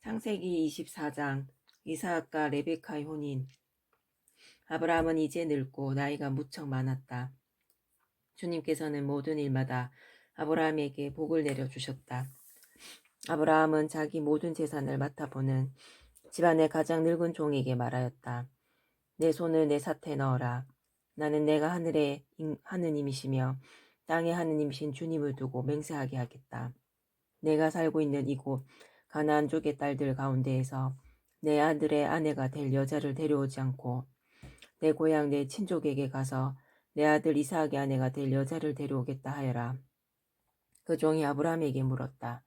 창세기 24장 이삭과 레베카의 혼인. 아브라함은 이제 늙고 나이가 무척 많았다. 주님께서는 모든 일마다 아브라함에게 복을 내려주셨다. 아브라함은 자기 모든 재산을 맡아보는 집안의 가장 늙은 종에게 말하였다. 내 손을 내 삿에 넣어라. 나는 내가 하늘의 하느님이시며 땅의 하느님이신 주님을 두고 맹세하게 하겠다. 내가 살고 있는 이곳 가나안족의 딸들 가운데에서 내 아들의 아내가 될 여자를 데려오지 않고 내 고향 내 친족에게 가서 내 아들 이삭의 아내가 될 여자를 데려오겠다 하여라. 그 종이 아브라함에게 물었다.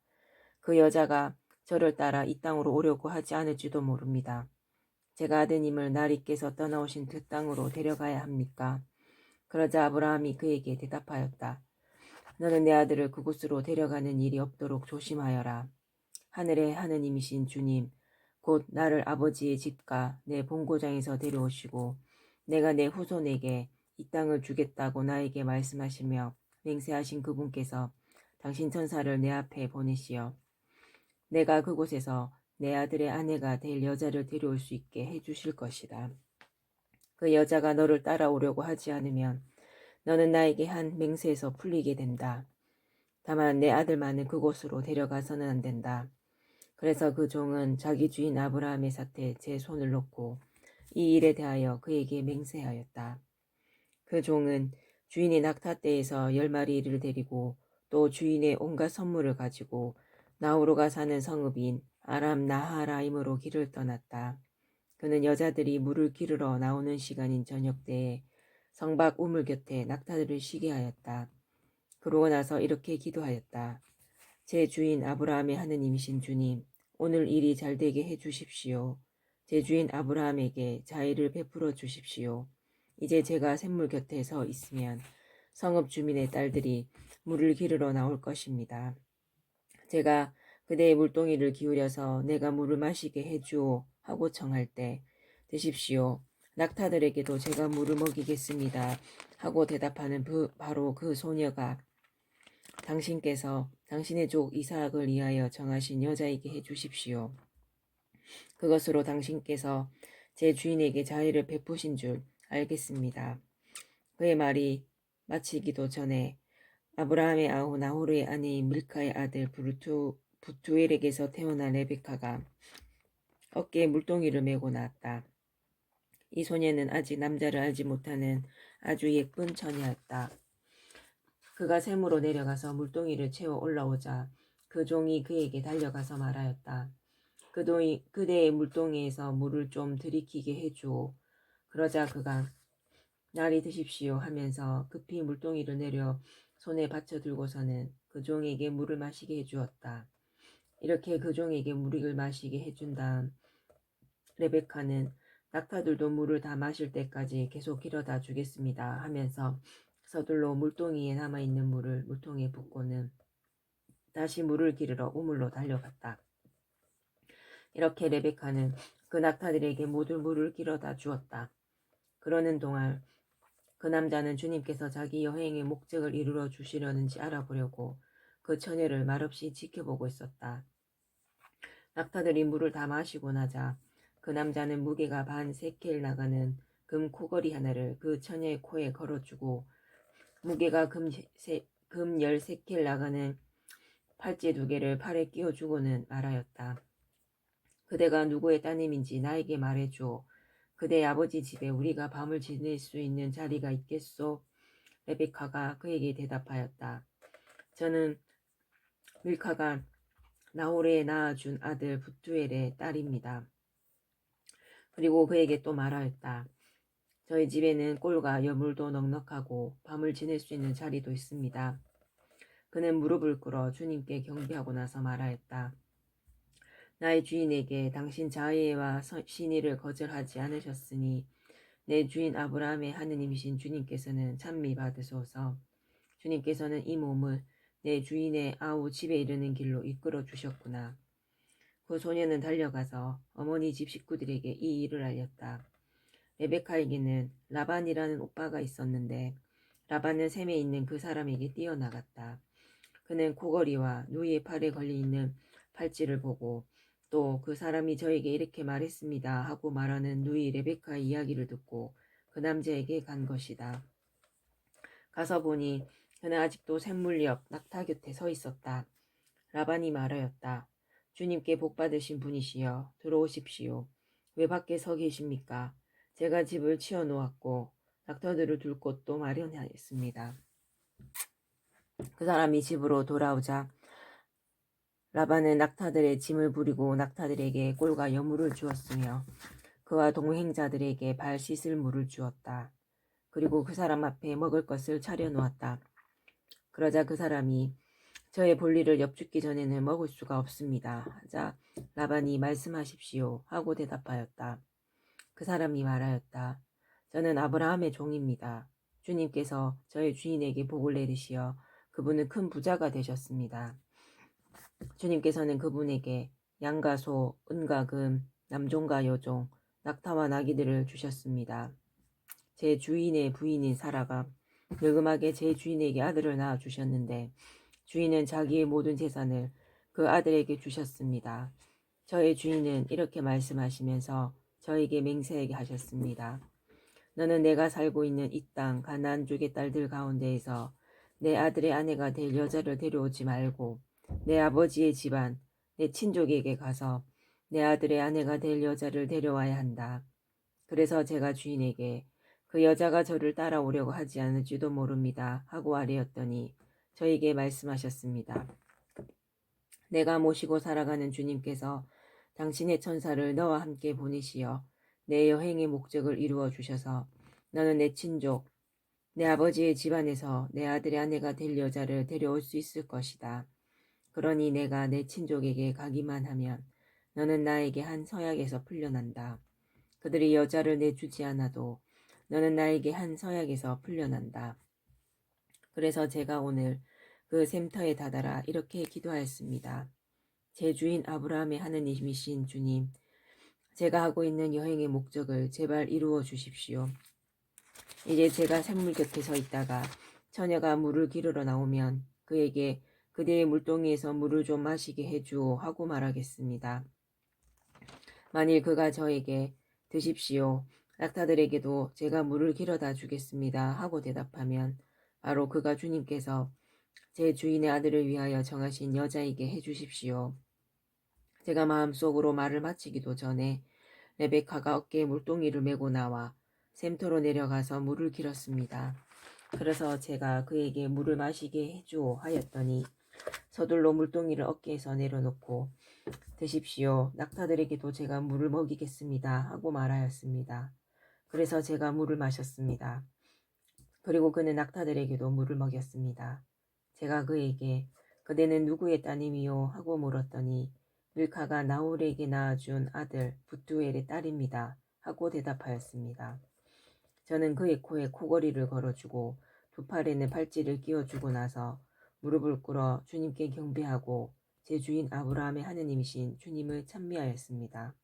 그 여자가 저를 따라 이 땅으로 오려고 하지 않을지도 모릅니다. 제가 아드님을 나리께서 떠나오신 그 땅으로 데려가야 합니까? 그러자 아브라함이 그에게 대답하였다. 너는 내 아들을 그곳으로 데려가는 일이 없도록 조심하여라. 하늘의 하느님이신 주님, 곧 나를 아버지의 집과 내 본고장에서 데려오시고 내가 내 후손에게 이 땅을 주겠다고 나에게 말씀하시며 맹세하신 그분께서 당신 천사를 내 앞에 보내시어 내가 그곳에서 내 아들의 아내가 될 여자를 데려올 수 있게 해주실 것이다. 그 여자가 너를 따라오려고 하지 않으면 너는 나에게 한 맹세에서 풀리게 된다. 다만 내 아들만은 그곳으로 데려가서는 안 된다. 그래서 그 종은 자기 주인 아브라함의 삿에 제 손을 놓고 이 일에 대하여 그에게 맹세하였다. 그 종은 주인의 낙타떼에서 10마리를 데리고 또 주인의 온갖 선물을 가지고 나우루가 사는 성읍인 아람 나하라임으로 길을 떠났다. 그는 여자들이 물을 기르러 나오는 시간인 저녁 때에 성박 우물 곁에 낙타들을 쉬게 하였다. 그러고 나서 이렇게 기도하였다. 제 주인 아브라함의 하느님이신 주님, 오늘 일이 잘 되게 해 주십시오. 제 주인 아브라함에게 자의를 베풀어 주십시오. 이제 제가 샘물 곁에 서 있으면 성읍 주민의 딸들이 물을 기르러 나올 것입니다. 제가 그대의 물동이를 기울여서 내가 물을 마시게 해주오 하고 청할 때 드십시오. 낙타들에게도 제가 물을 먹이겠습니다 하고 대답하는 바로 그 소녀가 당신께서 당신의 족 이삭을 위하여 정하신 여자에게 해주십시오. 그것으로 당신께서 제 주인에게 자의를 베푸신 줄 알겠습니다. 그의 말이 마치기도 전에 아브라함의 아우 나호르의 아내인 밀카의 아들 부투엘에게서 태어난 레베카가 어깨에 물동이를 메고 나왔다. 이 소녀는 아직 남자를 알지 못하는 아주 예쁜 처녀였다. 그가 샘으로 내려가서 물동이를 채워 올라오자 그 종이 그에게 달려가서 말하였다. 그대의 물동이에서 물을 좀 들이키게 해주오. 그러자 그가 날이 드십시오 하면서 급히 물동이를 내려 손에 받쳐 들고서는 그 종에게 물을 마시게 해주었다. 이렇게 그 종에게 물을 마시게 해준 다음 레베카는 낙타들도 물을 다 마실 때까지 계속 길어다 주겠습니다 하면서 서둘러 물동이에 남아있는 물을 물통에 붓고는 다시 물을 기르러 우물로 달려갔다. 이렇게 레베카는 그 낙타들에게 모두 물을 길어다 주었다. 그러는 동안 그 남자는 주님께서 자기 여행의 목적을 이루어 주시려는지 알아보려고 그 처녀를 말없이 지켜보고 있었다. 낙타들이 물을 다 마시고 나자 그 남자는 무게가 반 세켈 나가는 금 코걸이 하나를 그 처녀의 코에 걸어주고 무게가 금 10세켈 나가는 팔찌 2개를 팔에 끼워주고는 말하였다. 그대가 누구의 따님인지 나에게 말해주오. 그대 아버지 집에 우리가 밤을 지낼 수 있는 자리가 있겠소? 레베카가 그에게 대답하였다. 저는 밀카가 나홀에 낳아준 아들 부투엘의 딸입니다. 그리고 그에게 또 말하였다. 저희 집에는 꼴과 여물도 넉넉하고 밤을 지낼 수 있는 자리도 있습니다. 그는 무릎을 꿇어 주님께 경배하고 나서 말하였다. 나의 주인에게 당신 자의와 신의를 거절하지 않으셨으니 내 주인 아브라함의 하느님이신 주님께서는 찬미 받으소서. 주님께서는 이 몸을 내 주인의 아우 집에 이르는 길로 이끌어 주셨구나. 그 소녀는 달려가서 어머니 집 식구들에게 이 일을 알렸다. 레베카에게는 라반이라는 오빠가 있었는데 라반은 샘에 있는 그 사람에게 뛰어나갔다. 그는 코걸이와 누이의 팔에 걸려있는 팔찌를 보고 또 그 사람이 저에게 이렇게 말했습니다 하고 말하는 누이 레베카의 이야기를 듣고 그 남자에게 간 것이다. 가서 보니 그는 아직도 샘물 옆 낙타 곁에 서 있었다. 라반이 말하였다. 주님께 복받으신 분이시여 들어오십시오. 왜 밖에 서 계십니까? 제가 집을 치워 놓았고 낙타들을 둘 곳도 마련하였습니다. 그 사람이 집으로 돌아오자 라반은 낙타들의 짐을 부리고 낙타들에게 꼴과 여물을 주었으며 그와 동행자들에게 발 씻을 물을 주었다. 그리고 그 사람 앞에 먹을 것을 차려놓았다. 그러자 그 사람이 저의 볼일을 엿죽기 전에는 먹을 수가 없습니다. 하자 라반이 말씀하십시오 하고 대답하였다. 그 사람이 말하였다. 저는 아브라함의 종입니다. 주님께서 저의 주인에게 복을 내리시어 그분은 큰 부자가 되셨습니다. 주님께서는 그분에게 양과 소, 은과 금, 남종과 여종, 낙타와 나귀들을 주셨습니다. 제 주인의 부인인 사라가 늙음하게 제 주인에게 아들을 낳아 주셨는데 주인은 자기의 모든 재산을 그 아들에게 주셨습니다. 저의 주인은 이렇게 말씀하시면서 저에게 맹세하게 하셨습니다. 너는 내가 살고 있는 이 땅 가나안 족의 딸들 가운데에서 내 아들의 아내가 될 여자를 데려오지 말고 내 아버지의 집안, 내 친족에게 가서 내 아들의 아내가 될 여자를 데려와야 한다. 그래서 제가 주인에게 그 여자가 저를 따라오려고 하지 않을지도 모릅니다 하고 아뢰었더니 저에게 말씀하셨습니다. 내가 모시고 살아가는 주님께서 당신의 천사를 너와 함께 보내시어 내 여행의 목적을 이루어 주셔서 너는 내 친족, 내 아버지의 집안에서 내 아들의 아내가 될 여자를 데려올 수 있을 것이다. 그러니 내가 내 친족에게 가기만 하면 너는 나에게 한 서약에서 풀려난다. 그들이 여자를 내주지 않아도 너는 나에게 한 서약에서 풀려난다. 그래서 제가 오늘 그 샘터에 다다라 이렇게 기도하였습니다. 제 주인 아브라함의 하느님이신 주님, 제가 하고 있는 여행의 목적을 제발 이루어 주십시오. 이제 제가 샘물 곁에 서 있다가 처녀가 물을 기르러 나오면 그에게 그대의 물동이에서 물을 좀 마시게 해주오 하고 말하겠습니다. 만일 그가 저에게 드십시오. 낙타들에게도 제가 물을 길어다 주겠습니다 하고 대답하면 바로 그가 주님께서 제 주인의 아들을 위하여 정하신 여자에게 해주십시오. 제가 마음속으로 말을 마치기도 전에 레베카가 어깨에 물동이를 메고 나와 샘터로 내려가서 물을 길었습니다. 그래서 제가 그에게 물을 마시게 해주오 하였더니 서둘러 물동이를 어깨에서 내려놓고 드십시오. 낙타들에게도 제가 물을 먹이겠습니다 하고 말하였습니다. 그래서 제가 물을 마셨습니다. 그리고 그는 낙타들에게도 물을 먹였습니다. 제가 그에게 그대는 누구의 따님이요 하고 물었더니 밀카가 나홀에게 낳아준 아들 부투엘의 딸입니다 하고 대답하였습니다. 저는 그의 코에 코걸이를 걸어주고 두 팔에는 팔찌를 끼워주고 나서 무릎을 꿇어 주님께 경배하고 제 주인 아브라함의 하느님이신 주님을 찬미하였습니다.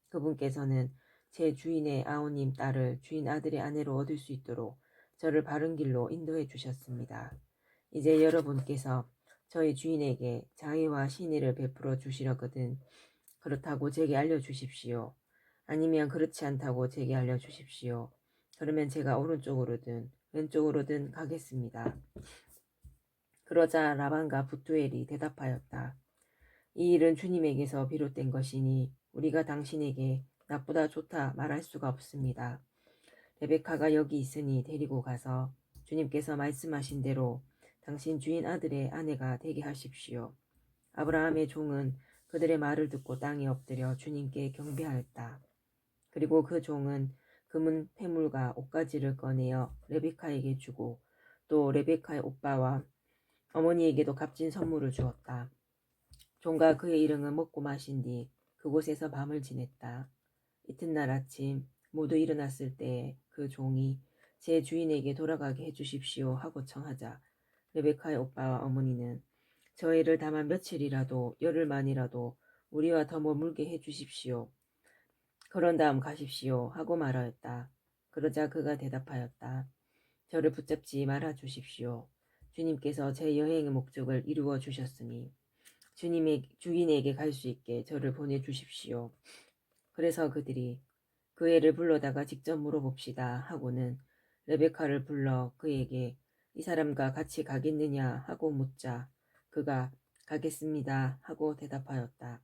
그분께서는 제 주인의 아우님 딸을 주인 아들의 아내로 얻을 수 있도록 저를 바른 길로 인도해 주셨습니다. 이제 여러분께서 저희 주인에게 자애와 신의를 베풀어 주시려거든 그렇다고 제게 알려주십시오. 아니면 그렇지 않다고 제게 알려주십시오. 그러면 제가 오른쪽으로든 왼쪽으로든 가겠습니다. 그러자 라반과 부투엘이 대답하였다. 이 일은 주님에게서 비롯된 것이니 우리가 당신에게 나쁘다 좋다 말할 수가 없습니다. 레베카가 여기 있으니 데리고 가서 주님께서 말씀하신 대로 당신 주인 아들의 아내가 되게 하십시오. 아브라함의 종은 그들의 말을 듣고 땅에 엎드려 주님께 경배하였다. 그리고 그 종은 금은 폐물과 옷가지를 꺼내어 레베카에게 주고 또 레베카의 오빠와 어머니에게도 값진 선물을 주었다. 종과 그의 일행은 먹고 마신 뒤 그곳에서 밤을 지냈다. 이튿날 아침 모두 일어났을 때에 그 종이 제 주인에게 돌아가게 해주십시오 하고 청하자 레베카의 오빠와 어머니는 저 애를 다만 며칠이라도 열흘만이라도 우리와 더 머물게 해주십시오. 그런 다음 가십시오 하고 말하였다. 그러자 그가 대답하였다. 저를 붙잡지 말아 주십시오. 주님께서 제 여행의 목적을 이루어 주셨으니 주인에게 갈 수 있게 저를 보내주십시오. 그래서 그들이 그 애를 불러다가 직접 물어봅시다 하고는 레베카를 불러 그에게 이 사람과 같이 가겠느냐 하고 묻자 그가 가겠습니다 하고 대답하였다.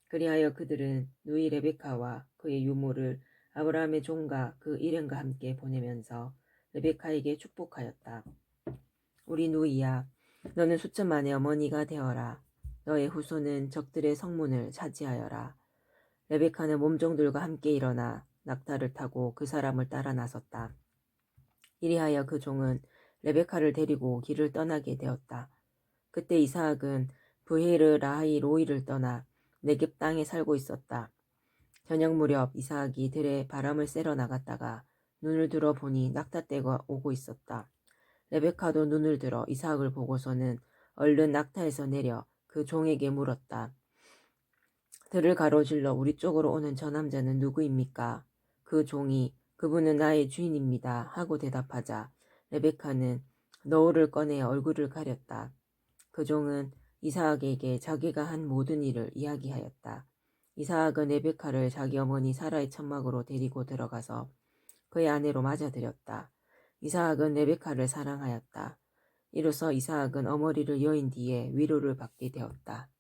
그리하여 그들은 누이 레베카와 그의 유모를 아브라함의 종과 그 일행과 함께 보내면서 레베카에게 축복하였다. 우리 누이야, 너는 수천만의 어머니가 되어라. 너의 후손은 적들의 성문을 차지하여라. 레베카는 몸종들과 함께 일어나 낙타를 타고 그 사람을 따라 나섰다. 이리하여 그 종은 레베카를 데리고 길을 떠나게 되었다. 그때 이삭은 브헤르 라하이 로이를 떠나 네겝 땅에 살고 있었다. 저녁 무렵 이삭이 들에 바람을 쐬러 나갔다가 눈을 들어 보니 낙타떼가 오고 있었다. 레베카도 눈을 들어 이삭을 보고서는 얼른 낙타에서 내려 그 종에게 물었다. 들을 가로질러 우리 쪽으로 오는 저 남자는 누구입니까? 그 종이 그분은 나의 주인입니다 하고 대답하자 레베카는 너울을 꺼내 얼굴을 가렸다. 그 종은 이삭에게 자기가 한 모든 일을 이야기하였다. 이삭은 레베카를 자기 어머니 사라의 천막으로 데리고 들어가서 그의 아내로 맞아들였다. 이삭은 레베카를 사랑하였다. 이로써 이삭은 어머니를 여인 뒤에 위로를 받게 되었다.